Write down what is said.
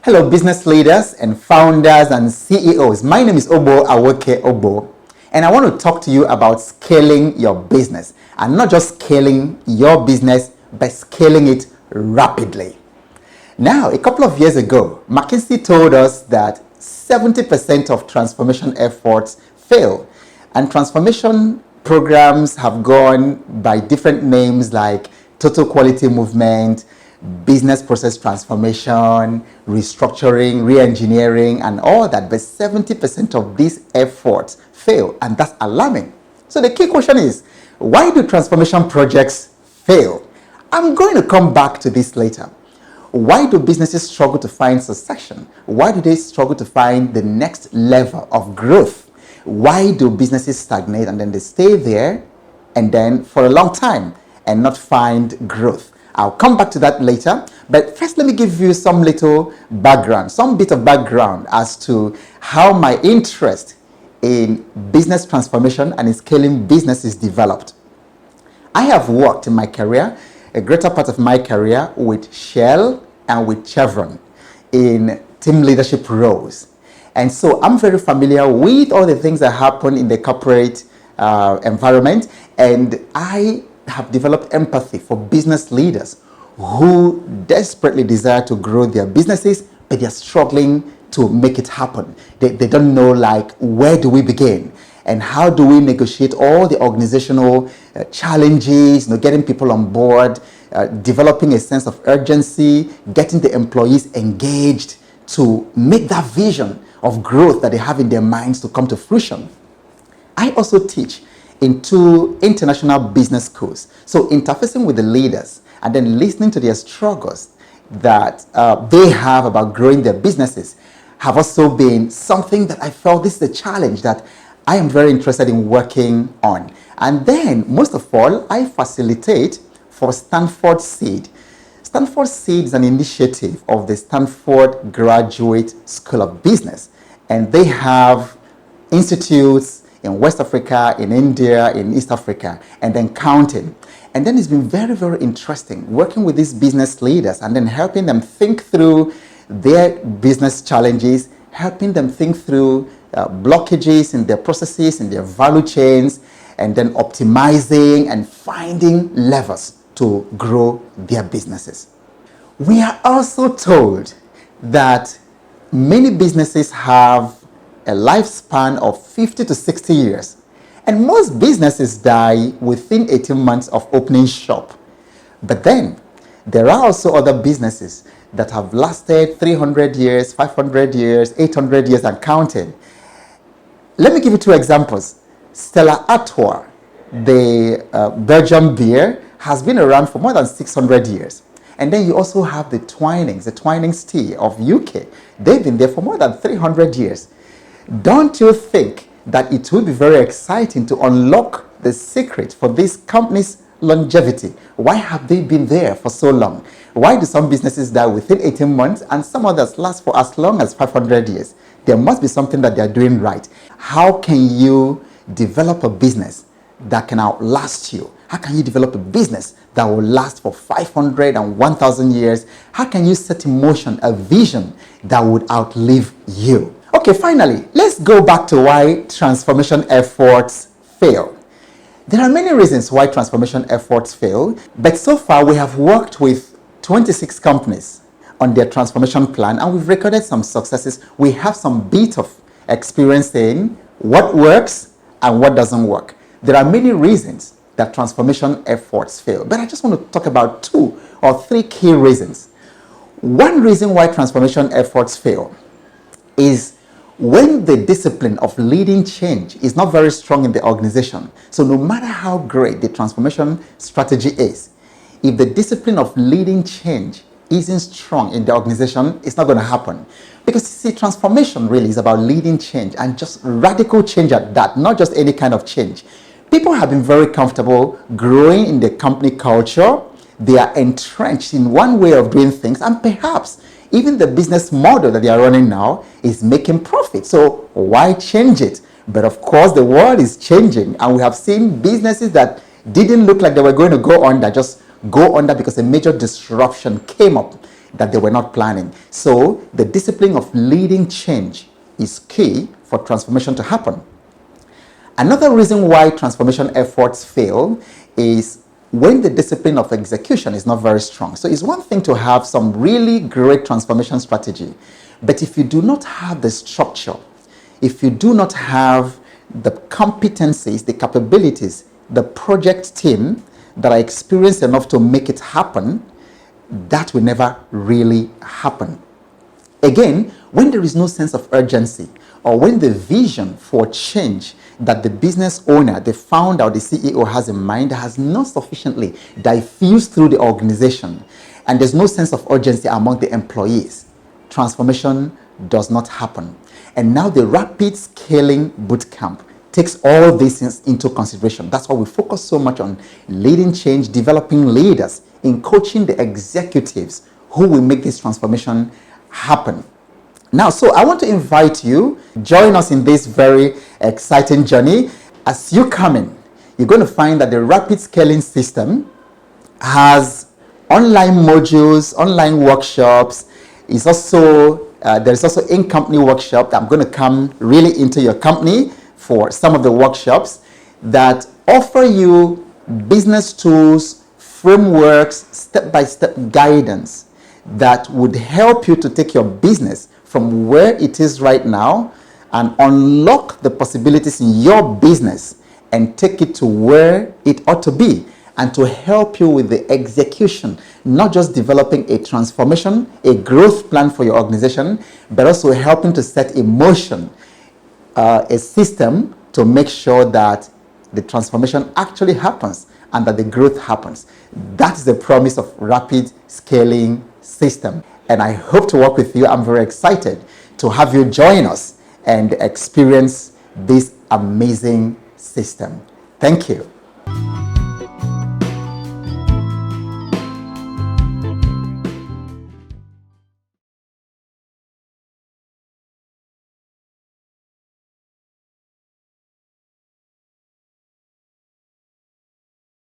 Hello, business leaders and founders and CEOs. My name is Obo Awoke Obo, and I want to talk to you about scaling your business. And not just scaling your business, but scaling it rapidly. Now, a couple of years ago, McKinsey told us that 70% of transformation efforts fail. And transformation programs have gone by different names like Total Quality Movement, business process transformation, restructuring, re-engineering, and all that. But 70% of these efforts fail, and that's alarming. So the key question is, why do transformation projects fail? I'm going to come back to this later. Why do businesses struggle to find succession? Why do they struggle to find the next level of growth? Why do businesses stagnate and then they stay there and then for a long time and not find growth? I'll come back to that later, but first let me give you some little background, some bit of background as to how my interest in business transformation and in scaling businesses developed. I have worked in my career, a greater part of my career, with Shell and with Chevron in team leadership roles. And so I'm very familiar with all the things that happen in the corporate environment, and I have developed empathy for business leaders who desperately desire to grow their businesses, but they're struggling to make it happen. They don't know, like, where do we begin? And how do we negotiate all the organizational challenges, getting people on board, developing a sense of urgency, getting the employees engaged to make that vision of growth that they have in their minds to come to fruition. I also teach in 2 international business schools. So interfacing with the leaders and then listening to their struggles that they have about growing their businesses have also been something that I felt this is a challenge that I am very interested in working on. And then, most of all, I facilitate for Stanford Seed. Stanford Seed is an initiative of the Stanford Graduate School of Business. And they have institutes in West Africa, in India, in East Africa, and then counting. And then it's been very, very interesting working with these business leaders and then helping them think through their business challenges, helping them think through blockages in their processes, in their value chains, and then optimizing and finding levers to grow their businesses. We are also told that many businesses have a lifespan of 50 to 60 years. And most businesses die within 18 months of opening shop. But then, there are also other businesses that have lasted 300 years, 500 years, 800 years and counting. Let me give you 2 examples. Stella Artois, the Belgian beer, has been around for more than 600 years. And then you also have the Twinings tea of UK. They've been there for more than 300 years. Don't you think that it will be very exciting to unlock the secret for these companies' longevity? Why have they been there for so long? Why do some businesses die within 18 months and some others last for as long as 500 years? There must be something that they're doing right. How can you develop a business that can outlast you? How can you develop a business that will last for 500 and 1,000 years? How can you set in motion a vision that would outlive you? Okay, finally, let's go back to why transformation efforts fail. There are many reasons why transformation efforts fail, but so far we have worked with 26 companies on their transformation plan and we've recorded some successes. We have some bit of experience in what works and what doesn't work. There are many reasons that transformation efforts fail, but I just want to talk about 2 or 3 key reasons. One reason why transformation efforts fail is when the discipline of leading change is not very strong in the organization. So no matter how great the transformation strategy is, if the discipline of leading change isn't strong in the organization, it's not going to happen. Because you see, transformation really is about leading change and just radical change at that, not just any kind of change. People have been very comfortable growing in the company culture. They are entrenched in one way of doing things, and perhaps even the business model that they are running now is making profit. So why change it? But of course, the world is changing, and we have seen businesses that didn't look like they were going to go under just go under because a major disruption came up that they were not planning. So the discipline of leading change is key for transformation to happen. Another reason why transformation efforts fail is when the discipline of execution is not very strong. So it's one thing to have some really great transformation strategy, but if you do not have the structure, if you do not have the competencies, the capabilities, the project team that are experienced enough to make it happen, that will never really happen. Again, when there is no sense of urgency, or when the vision for change that the business owner, the founder, or the CEO has in mind has not sufficiently diffused through the organization, and there's no sense of urgency among the employees, transformation does not happen. And now the rapid scaling bootcamp takes all these things into consideration. That's why we focus so much on leading change, developing leaders, in coaching the executives who will make this transformation happen. Now, so I want to invite you, join us in this very exciting journey. As you come in, you're going to find that the rapid scaling system has online modules, online workshops. It's also there's also in-company workshop that I'm going to come really into your company for some of the workshops that offer you business tools, frameworks, step-by-step guidance that would help you to take your business from where it is right now and unlock the possibilities in your business and take it to where it ought to be, and to help you with the execution, not just developing a transformation, a growth plan for your organization, but also helping to set in motion a system to make sure that the transformation actually happens and that the growth happens. That's the promise of rapid scaling system. And I hope to work with you. I'm very excited to have you join us and experience this amazing system. Thank you.